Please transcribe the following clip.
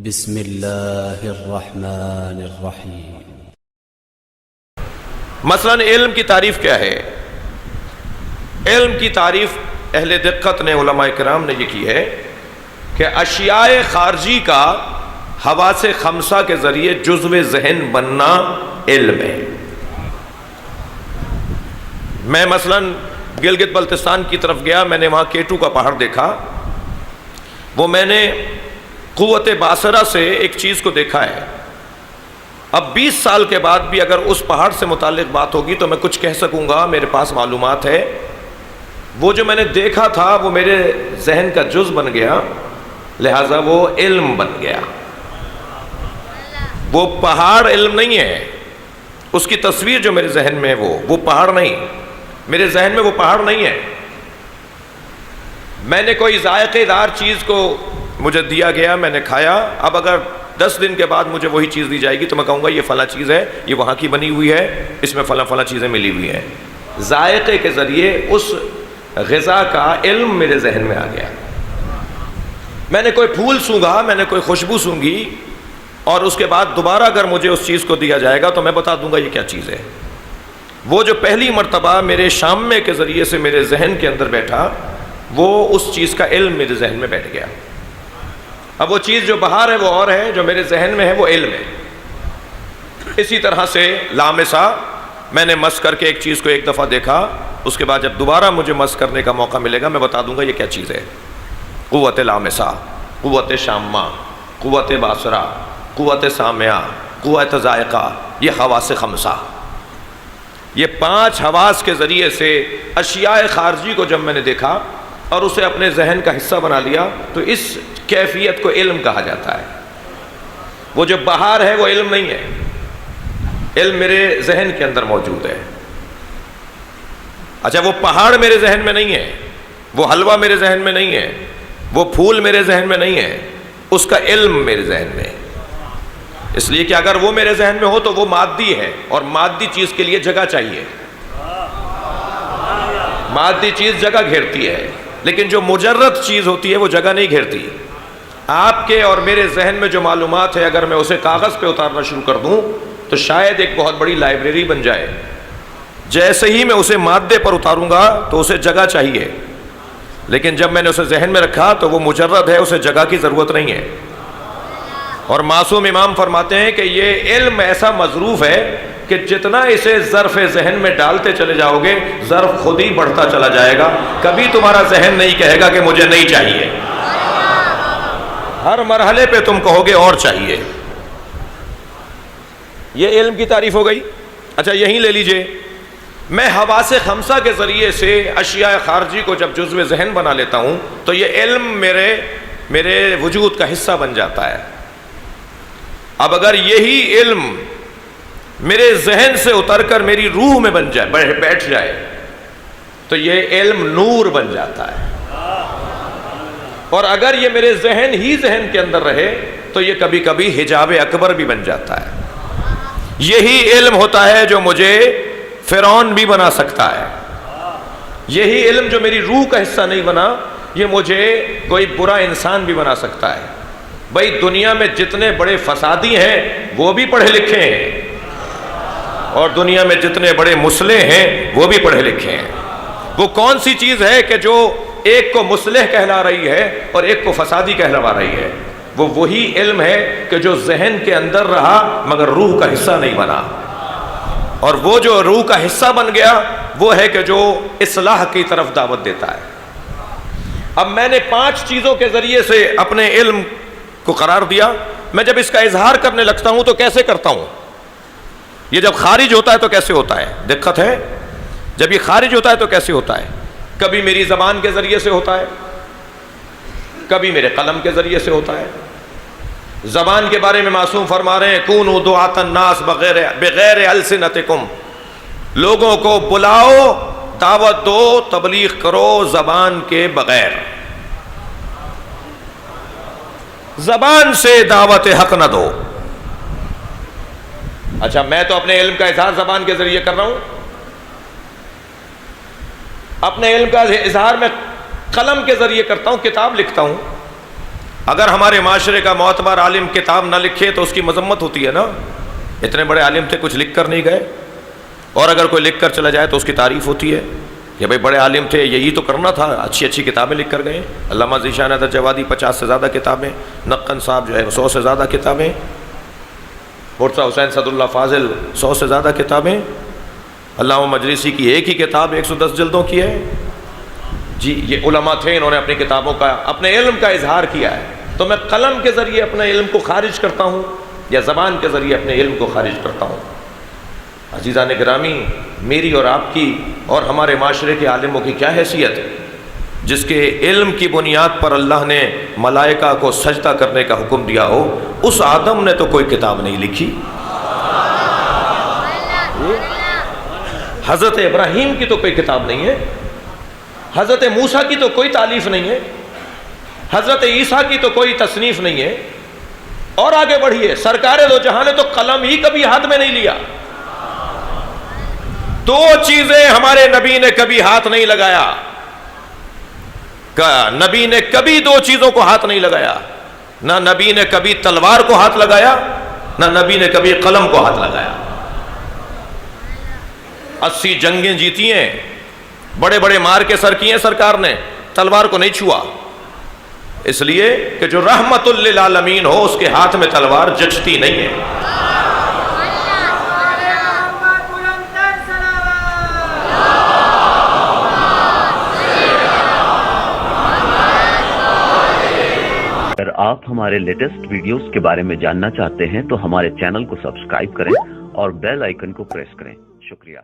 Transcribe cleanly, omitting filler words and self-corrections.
بسم اللہ الرحمن الرحیم۔ مثلا علم کی تعریف کیا ہے؟ علم کی تعریف اہل دقت نے، علماء کرام نے یہ کی ہے کہ اشیاء خارجی کا حواس خمسہ کے ذریعے جزو ذہن بننا علم ہے۔ میں مثلا گلگت بلتستان کی طرف گیا، میں نے وہاں کیٹو کا پہاڑ دیکھا، وہ میں نے قوت باصرہ سے ایک چیز کو دیکھا ہے۔ اب 20 سال کے بعد بھی اگر اس پہاڑ سے متعلق بات ہوگی تو میں کچھ کہہ سکوں گا، میرے پاس معلومات ہے۔ وہ جو میں نے دیکھا تھا وہ میرے ذہن کا جز بن گیا، لہٰذا وہ علم بن گیا۔ وہ پہاڑ علم نہیں ہے، اس کی تصویر جو میرے ذہن میں ہے وہ پہاڑ نہیں، میرے ذہن میں وہ پہاڑ نہیں ہے۔ میں نے کوئی ذائقے دار چیز کو مجھے دیا گیا، میں نے کھایا، اب اگر 10 دن کے بعد مجھے وہی چیز دی جائے گی تو میں کہوں گا یہ فلاں چیز ہے، یہ وہاں کی بنی ہوئی ہے، اس میں فلاں فلاں چیزیں ملی ہوئی ہیں۔ ذائقے کے ذریعے اس غذا کا علم میرے ذہن میں آ گیا۔ میں نے کوئی پھول سونگھا، میں نے کوئی خوشبو سونگھی، اور اس کے بعد دوبارہ اگر مجھے اس چیز کو دیا جائے گا تو میں بتا دوں گا یہ کیا چیز ہے۔ وہ جو پہلی مرتبہ میرے شامے کے ذریعے سے میرے ذہن کے اندر بیٹھا، وہ اس چیز کا علم میرے ذہن میں بیٹھ گیا۔ اب وہ چیز جو باہر ہے وہ اور ہے، جو میرے ذہن میں ہے وہ علم ہے۔ اسی طرح سے لامسہ، میں نے مس کر کے ایک چیز کو ایک دفعہ دیکھا، اس کے بعد جب دوبارہ مجھے مس کرنے کا موقع ملے گا میں بتا دوں گا یہ کیا چیز ہے۔ قوت لامسہ، قوت شامہ، قوت باصرہ، قوت سامعہ، قوت ذائقہ، یہ حواس خمسہ، یہ 5 حواس کے ذریعے سے اشیاء خارجی کو جب میں نے دیکھا اور اسے اپنے ذہن کا حصہ بنا لیا تو اس کیفیت کو علم کہا جاتا ہے۔ وہ جو باہر ہے وہ علم نہیں ہے، علم میرے ذہن کے اندر موجود ہے۔ اچھا، وہ پہاڑ میرے ذہن میں نہیں ہے، وہ حلوہ میرے ذہن میں نہیں ہے، وہ پھول میرے ذہن میں نہیں ہے، اس کا علم میرے ذہن میں ہے۔ اس لیے کہ اگر وہ میرے ذہن میں ہو تو وہ مادی ہے، اور مادی چیز کے لیے جگہ چاہیے، مادی چیز جگہ گھیرتی ہے، لیکن جو مجرد چیز ہوتی ہے وہ جگہ نہیں گھیرتی۔ آپ کے اور میرے ذہن میں جو معلومات ہے اگر میں اسے کاغذ پہ اتارنا شروع کر دوں تو شاید ایک بہت بڑی لائبریری بن جائے۔ جیسے ہی میں اسے مادے پر اتاروں گا تو اسے جگہ چاہیے، لیکن جب میں نے اسے ذہن میں رکھا تو وہ مجرد ہے، اسے جگہ کی ضرورت نہیں ہے۔ اور معصوم امام فرماتے ہیں کہ یہ علم ایسا مظروف ہے کہ جتنا اسے ظرف ذہن میں ڈالتے چلے جاؤ گے ظرف خود ہی بڑھتا چلا جائے گا، کبھی تمہارا ذہن نہیں کہے گا کہ مجھے نہیں چاہیے، ہر مرحلے پہ تم کہو گے اور چاہیے۔ یہ علم کی تعریف ہو گئی۔ اچھا، یہیں لے لیجئے، میں حواس خمسہ کے ذریعے سے اشیاء خارجی کو جب جزو ذہن بنا لیتا ہوں تو یہ علم میرے وجود کا حصہ بن جاتا ہے۔ اب اگر یہی علم میرے ذہن سے اتر کر میری روح میں بن جائے، بیٹھ جائے، تو یہ علم نور بن جاتا ہے۔ اور اگر یہ میرے ذہن کے اندر رہے تو یہ کبھی کبھی حجاب اکبر بھی بن جاتا ہے۔ یہی علم ہوتا ہے جو مجھے فرعون بھی بنا سکتا ہے۔ یہی علم جو میری روح کا حصہ نہیں بنا، یہ مجھے کوئی برا انسان بھی بنا سکتا ہے۔ بھائی، دنیا میں جتنے بڑے فسادی ہیں وہ بھی پڑھے لکھے ہیں، اور دنیا میں جتنے بڑے مصلح ہیں وہ بھی پڑھے لکھے ہیں۔ وہ کون سی چیز ہے کہ جو ایک کو مصلح کہلا رہی ہے اور ایک کو فسادی کہلوا رہی ہے؟ وہ وہی علم ہے کہ جو ذہن کے اندر رہا مگر روح کا حصہ نہیں بنا، اور وہ جو روح کا حصہ بن گیا وہ ہے کہ جو اصلاح کی طرف دعوت دیتا ہے۔ اب میں نے 5 چیزوں کے ذریعے سے اپنے علم کو قرار دیا۔ میں جب اس کا اظہار کرنے لگتا ہوں تو کیسے کرتا ہوں؟ یہ جب خارج ہوتا ہے تو کیسے ہوتا ہے؟ دقت ہے، جب یہ خارج ہوتا ہے تو کیسے ہوتا ہے؟ کبھی میری زبان کے ذریعے سے ہوتا ہے، کبھی میرے قلم کے ذریعے سے ہوتا ہے۔ زبان کے بارے میں معصوم فرما رہے ہیں، کونوا دعاۃ الناس بغیر السنتکم، لوگوں کو بلاؤ، دعوت دو، تبلیغ کرو زبان کے بغیر، زبان سے دعوت حق نہ دو۔ اچھا، میں تو اپنے علم کا اظہار زبان کے ذریعے کر رہا ہوں، اپنے علم کا اظہار میں قلم کے ذریعے کرتا ہوں، کتاب لکھتا ہوں، اگر ہمارے معاشرے کا معتبر عالم کتاب نہ لکھے تو اس کی مذمت ہوتی ہے نا. اتنے بڑے عالم تھے، کچھ لکھ کر نہیں گئے، اور اگر کوئی لکھ کر چلا جائے تو اس کی تعریف ہوتی ہے کہ بھائی بڑے عالم تھے، یہی تو کرنا تھا، اچھی اچھی کتابیں لکھ کر گئے. علامہ ذیشان حیدر جوادی 50 سے زیادہ کتابیں، نقن صاحب جو ہے 100 سے زیادہ کتابیں، مرتضیٰ حسین صدر اللہ فاضل 100 سے زیادہ کتابیں، علامہ مجلسی کی ایک ہی کتاب 110 جلدوں کی ہے. جی یہ علماء تھے، انہوں نے اپنی کتابوں کا، اپنے علم کا اظہار کیا ہے. تو میں قلم کے ذریعے اپنے علم کو خارج کرتا ہوں یا زبان کے ذریعے اپنے علم کو خارج کرتا ہوں؟ عزیزان گرامی، میری اور آپ کی اور ہمارے معاشرے کے عالموں کی کیا حیثیت ہے جس کے علم کی بنیاد پر اللہ نے ملائکہ کو سجدہ کرنے کا حکم دیا ہو. اس آدم نے تو کوئی کتاب نہیں لکھی. حضرت ابراہیم کی تو کوئی کتاب نہیں ہے، حضرت موسیٰ کی تو کوئی تالیف نہیں ہے، حضرت عیسیٰ کی تو کوئی تصنیف نہیں ہے. اور آگے بڑھیے، سرکار دو جہاں نے تو قلم ہی کبھی ہاتھ میں نہیں لیا. دو چیزیں ہمارے نبی نے کبھی ہاتھ نہیں لگایا. نبی نے کبھی دو چیزوں کو ہاتھ نہیں لگایا. نہ نبی نے کبھی تلوار کو ہاتھ لگایا، نہ نبی نے کبھی قلم کو ہاتھ لگایا. 80 جنگیں جیتی ہیں، بڑے بڑے مار کے سر کیے سرکار نے، تلوار کو نہیں چھوا. اس لیے کہ جو رحمت للعالمین ہو اس کے ہاتھ میں تلوار جچتی نہیں ہے. اگر آپ ہمارے لیٹسٹ ویڈیوز کے بارے میں جاننا چاہتے ہیں تو ہمارے چینل کو سبسکرائب کریں اور بیل آئیکن کو پریس کریں. شکریہ.